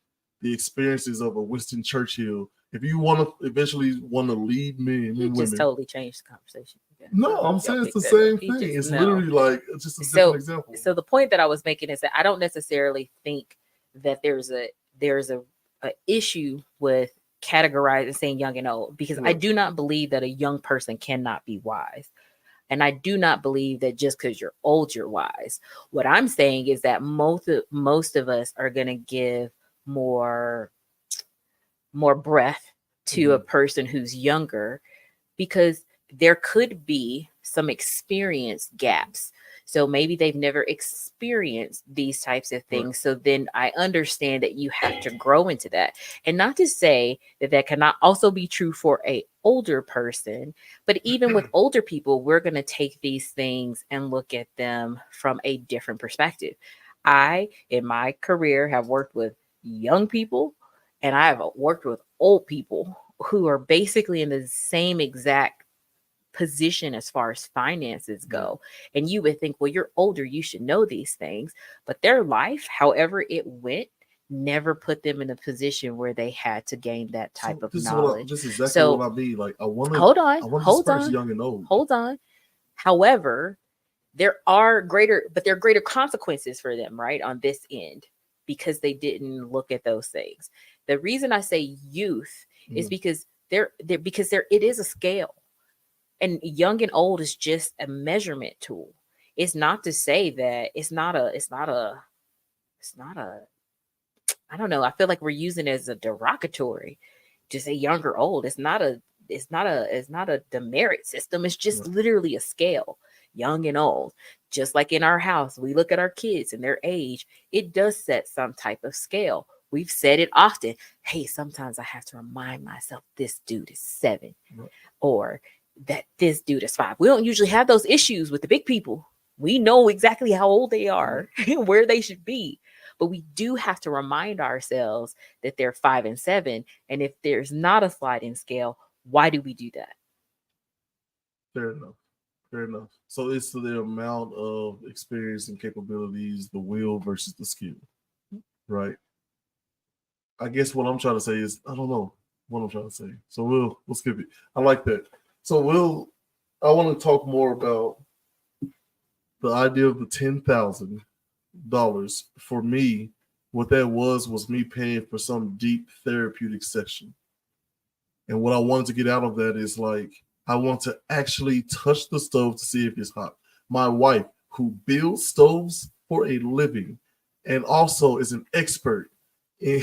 The experiences of a Winston Churchill. If you eventually want to lead men and women, just totally changed the conversation. No, I'm saying it's the same thing. It's literally like it's just a different example. So the point that I was making is that I don't necessarily think that there's a issue with categorizing saying young and old, because I do not believe that a young person cannot be wise. And I do not believe that just because you're old, you're wise. What I'm saying is that most of us are going to give more breath to a person who's younger, because there could be some experience gaps. So maybe they've never experienced these types of things. So then I understand that you have to grow into that. And not to say that that cannot also be true for a older person, but even with older people, we're going to take these things and look at them from a different perspective. I, in my career, have worked with young people and I have worked with old people who are basically in the same exact position as far as finances go. And you would think, well, you're older, you should know these things. But their life, however it went, never put them in a position where they had to gain that type of knowledge. This is exactly So what I mean. Like, I want to hold I on, want to hold disperse on, young and old. hold on. However, there are greater consequences for them, right, on this end, because they didn't look at those things. The reason I say youth is because it is a scale. And young and old is just a measurement tool. It's not to say that it's not a I don't know. I feel like we're using it as a derogatory to say young or old. It's not a demerit system. It's just literally a scale, young and old. Just like in our house, we look at our kids and their age, it does set some type of scale. We've said it often. Hey, sometimes I have to remind myself this dude is 7 or that this dude is 5. We don't usually have those issues with the big people. We know exactly how old they are, where they should be. But we do have to remind ourselves that they're 5 and 7. And if there's not a sliding scale, why do we do that? Fair enough. So it's the amount of experience and capabilities, the will versus the skill, right? I guess what I'm trying to say is, I don't know what I'm trying to say. So we'll skip it. I like that. So I want to talk more about the idea of the $10,000. For me, what that was me paying for some deep therapeutic session. And what I wanted to get out of that is, like, I want to actually touch the stove to see if it's hot. My wife, who builds stoves for a living and also is an expert in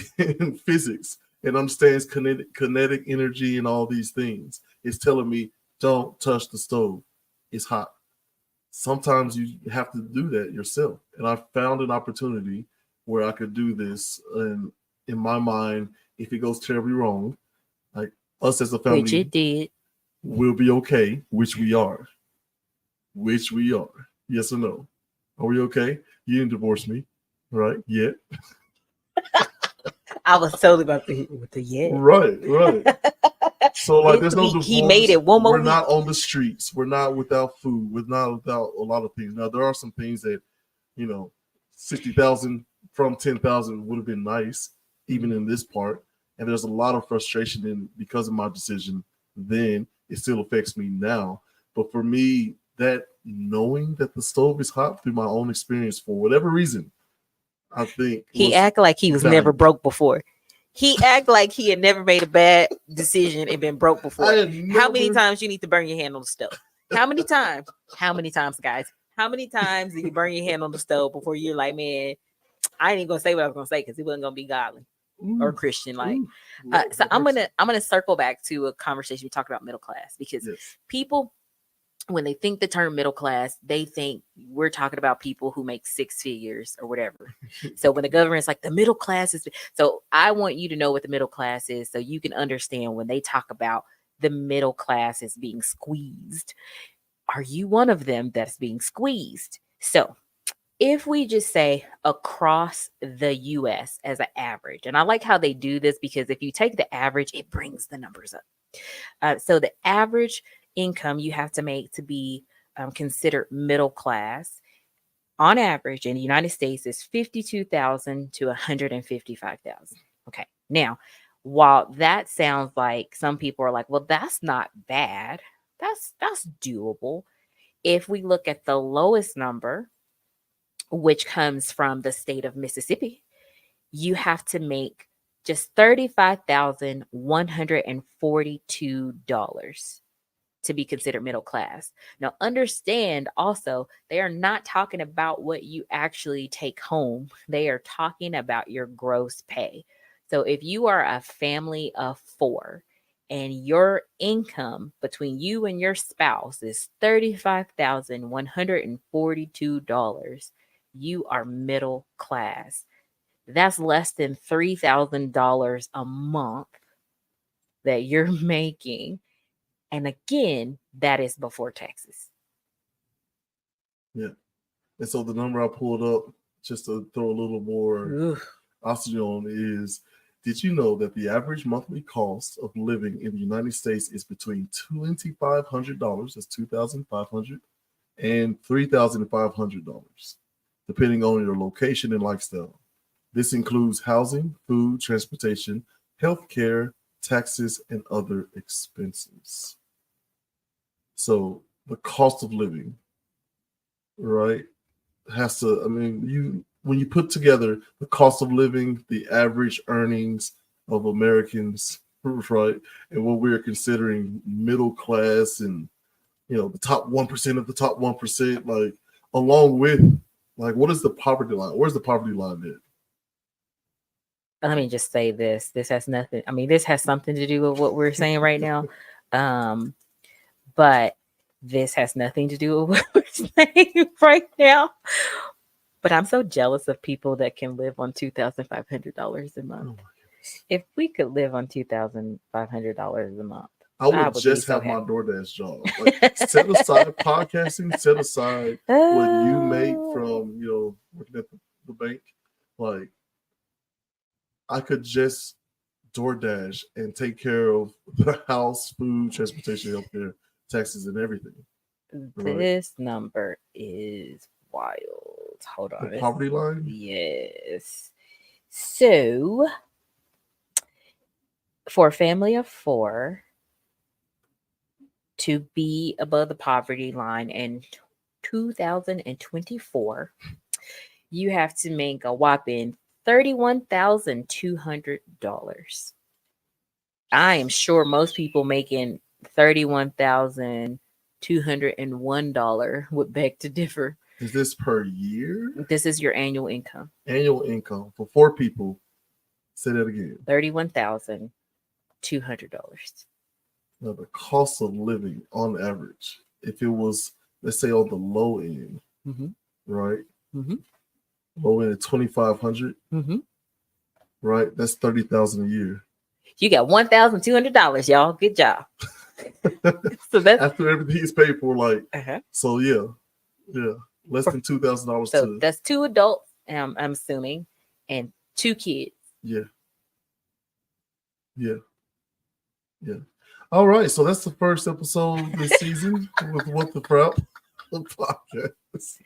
physics and understands kinetic energy and all these things, is telling me, don't touch the stove. It's hot. Sometimes you have to do that yourself. And I found an opportunity where I could do this. And in my mind, if it goes terribly wrong, like, us as a family, Which it did, will be okay, which we are. Yes or no? Are we okay? You didn't divorce me, right? Yet. I was totally about to hit with the yeah. Right. So, like, there's no divorce. He made it one more We're week. not on the streets. We're not without food. We're not without a lot of things. Now, there are some things that, 60,000 from 10,000 would have been nice, even in this part. And there's a lot of frustration because of my decision then. It still affects me now. But for me, that knowing that the stove is hot through my own experience, for whatever reason, I think he act like he was never broke before. He act like he had never made a bad decision and been broke before. How many times you need to burn your hand on the stove? How many times? How many times, guys? How many times do you burn your hand on the stove before you're like, man, I ain't even gonna say what I was gonna say because it wasn't gonna be godly or Christian like. So I'm gonna circle back to a conversation we talked about middle class, because people, when they think the term middle class, they think we're talking about people who make 6 figures or whatever. So when the government's like the middle class is, so I want you to know what the middle class is so you can understand when they talk about the middle class is being squeezed. Are you one of them that's being squeezed? So if we just say across the US as an average, and I like how they do this because if you take the average, it brings the numbers up. So the average income you have to make to be considered middle class on average in the United States is $52,000 to $155,000. Okay. Now, while that sounds like some people are like, well, that's not bad. That's doable. If we look at the lowest number, which comes from the state of Mississippi, you have to make just $35,142 to be considered middle class. Now, understand also, they are not talking about what you actually take home. They are talking about your gross pay. So if you are a family of 4 and your income between you and your spouse is $35,142, you are middle class. That's less than $3,000 a month that you're making. And again, that is before taxes. Yeah. And so the number I pulled up, just to throw a little more Oof. oxygen on, is, did you know that the average monthly cost of living in the United States is between $2,500, that's $2,500, and $3,500, depending on your location and lifestyle. This includes housing, food, transportation, healthcare, taxes, and other expenses. So the cost of living, right, has to, I mean, when you put together the cost of living, the average earnings of Americans, right, and what we're considering middle class and, you know, the top 1% of the top 1%, like, along with, like, what is the poverty line? Where's the poverty line at? Let me just say this. This has nothing, I mean, this has something to do with what we're saying right now. But this has nothing to do with what we're saying right now. But I'm so jealous of people that can live on $2,500 a month. Oh, if we could live on $2,500 a month, I would just have my DoorDash job. Like, set aside podcasting, set aside what you make from, you know, working at the bank. Like, I could just DoorDash and take care of the house, food, transportation, healthcare, taxes, and everything. This number is wild. Hold on. The poverty line? Yes. So, for a family of 4 to be above the poverty line in 2024, you have to make a whopping $31,200. I am sure most people making $31,201 would beg to differ. Is this per year? This is your annual income. Annual income for 4 people. Say that again. $31,200. Now, the cost of living on average, if it was, let's say, on the low end, right? Low end at $2,500, right? That's $30,000 a year. You got $1,200, y'all. Good job. So that's after everything is paid for, like, so yeah, less than $2,000. So that's 2 adults, I'm assuming, and 2 kids. Yeah. All right, so that's the first episode this season with What the Frap podcast.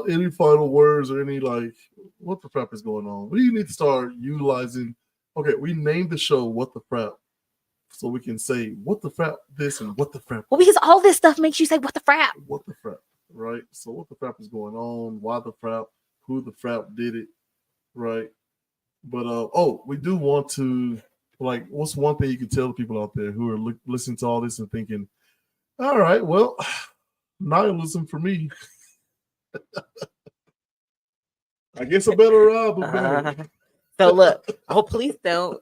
Any final words or any, like, what the Frap is going on? We need to start utilizing. Okay, we named the show What the Frap, so we can say what the Frap this and what the Frap. Well, because all this stuff makes you say what the Frap. What the Frap, right? So what the Frap is going on? Why the Frap? Who the Frap did it? Right? But we do want to, like, what's one thing you can tell the people out there who are listening to all this and thinking, all right, well, nihilism for me. I guess I better rob a bank. So look, please don't.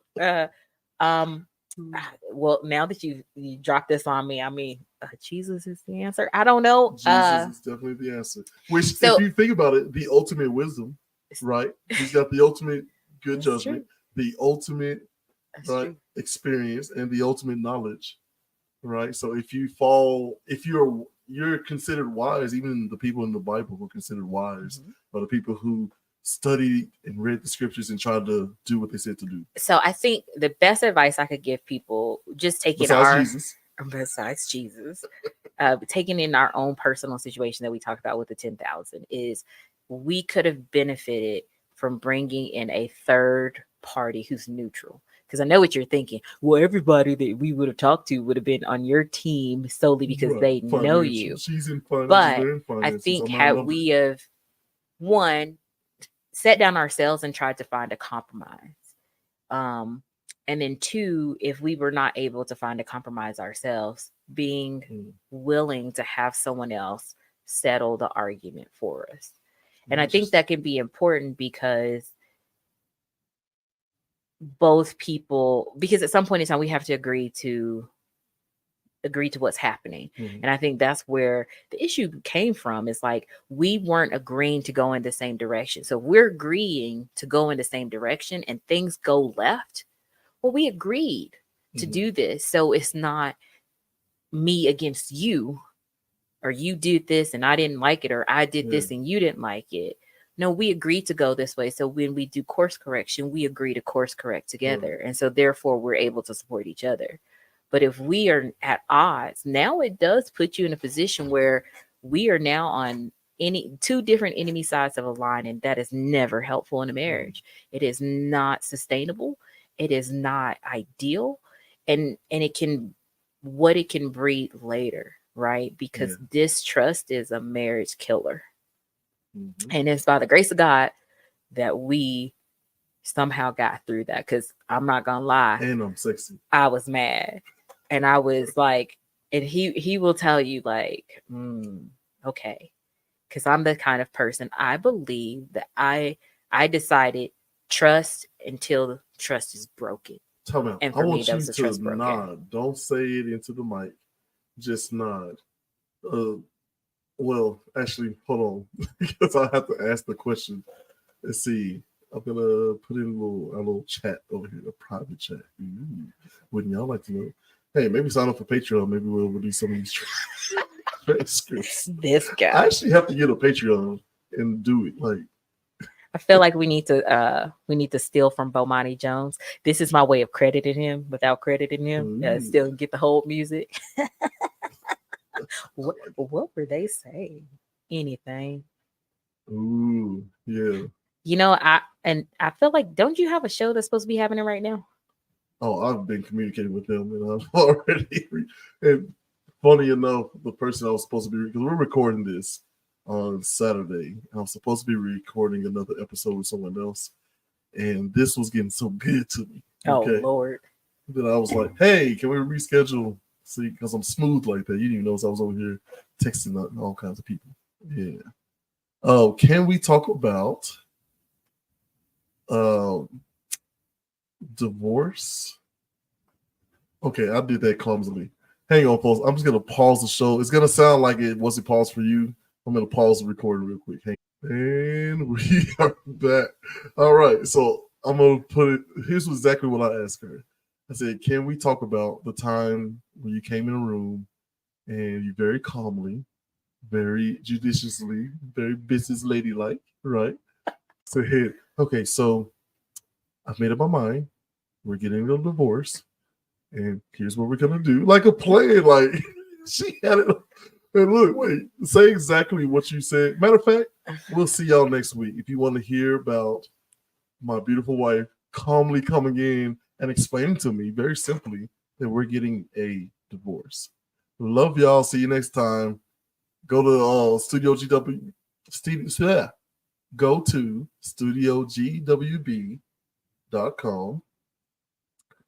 Well, now that you dropped this on me, I mean, Jesus is the answer. I don't know. Jesus is definitely the answer. Which, if you think about it, the ultimate wisdom, right? He's got the ultimate good judgment, the ultimate experience, and the ultimate knowledge, right? So if you fall, if you're considered wise, even the people in the Bible were considered wise, are the people who studied and read the scriptures and tried to do what they said to do. So I think the best advice I could give people, just taking besides Jesus, taking in our own personal situation that we talked about with the 10,000, is we could have benefited from bringing in a third party who's neutral. Because I know what you're thinking. Well, everybody that we would have talked to would have been on your team solely because they know you. She's in finance, but I think had we have, one, sat down ourselves and tried to find a compromise. And then 2, if we were not able to find a compromise ourselves, being willing to have someone else settle the argument for us. And I think that can be important because both people, because at some point in time we have to agree to what's happening. And I think that's where the issue came from. It's like we weren't agreeing to go in the same direction. So we're agreeing to go in the same direction and things go left. Well, we agreed to do this. So it's not me against you, or you did this and I didn't like it, or I did this and you didn't like it. No, we agreed to go this way. So when we do course correction, we agree to course correct together. And so therefore we're able to support each other. But if we are at odds, now it does put you in a position where we are now on two different enemy sides of a line, and that is never helpful in a marriage. It is not sustainable. It is not ideal, and it can breed later, right? Because distrust is a marriage killer, and it's by the grace of God that we somehow got through that. Because I'm not gonna lie, and I'm sexy. I was mad. And I was like, and he will tell you like, okay. Because I'm the kind of person, I believe that I decided trust until trust is broken. Tell me, And I for me, want that you was the trust to broken. nod. Don't say it into the mic. Just nod. Well, actually, hold on. Because I have to ask the question. Let's see. I'm gonna put in a little chat over here, a private chat. Wouldn't y'all like to know? Hey, maybe sign up for Patreon. Maybe we'll release some of these transcripts. This guy. I actually have to get a Patreon and do it. Like, I feel like we need to steal from Bomani Jones. This is my way of crediting him without crediting him. Still get the whole music. What were they saying? Anything? Ooh, yeah. You know, I feel like, don't you have a show that's supposed to be happening right now? Oh, I've been communicating with them, and I've already. And funny enough, the person I was supposed to be, because we're recording this on Saturday, and I'm supposed to be recording another episode with someone else, and this was getting so good to me. Okay? Oh Lord! Then I was like, "Hey, can we reschedule?" See, because I'm smooth like that. You didn't even notice I was over here texting all kinds of people. Yeah. Oh, can we talk about divorce? Okay, I did that clumsily. Hang on, folks. I'm just gonna pause the show. It's gonna sound like it wasn't paused for you. I'm gonna pause the recording real quick. And we are back. All right, so I'm gonna put it. Here's exactly what I asked her. I said, "Can we talk about the time when you came in a room and you very calmly, very judiciously, very business ladylike, right? Said, okay, so I've made up my mind. We're getting a divorce, and here's what we're gonna do." Like a plan, like she had it. And look, wait, say exactly what you said. Matter of fact, we'll see y'all next week. If you want to hear about my beautiful wife calmly coming in and explaining to me very simply that we're getting a divorce. Love y'all. See you next time. Go to Studio GW. Go to studiogwb.com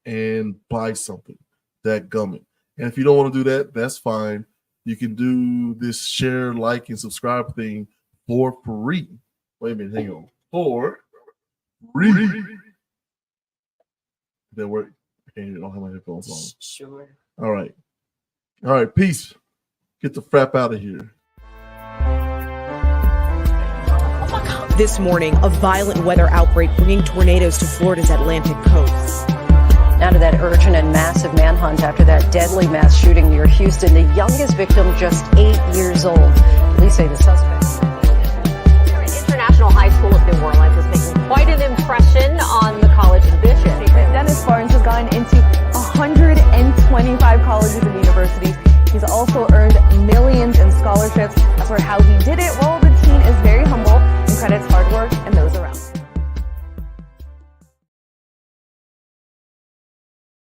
and buy something. That gummit. And if you don't want to do that, that's fine. You can do this share, like, and subscribe thing for free. Wait a minute, hang on. For free. That work? Okay, I don't have my headphones on. Sure. All right. All right, peace. Get the frap out of here. This morning, a violent weather outbreak bringing tornadoes to Florida's Atlantic coast. Now to that urgent and massive manhunt after that deadly mass shooting near Houston. The youngest victim, just 8 years old. Police say the suspect. International High School of New Orleans is making quite an impression on the college admission. Dennis Barnes has gone into 125 colleges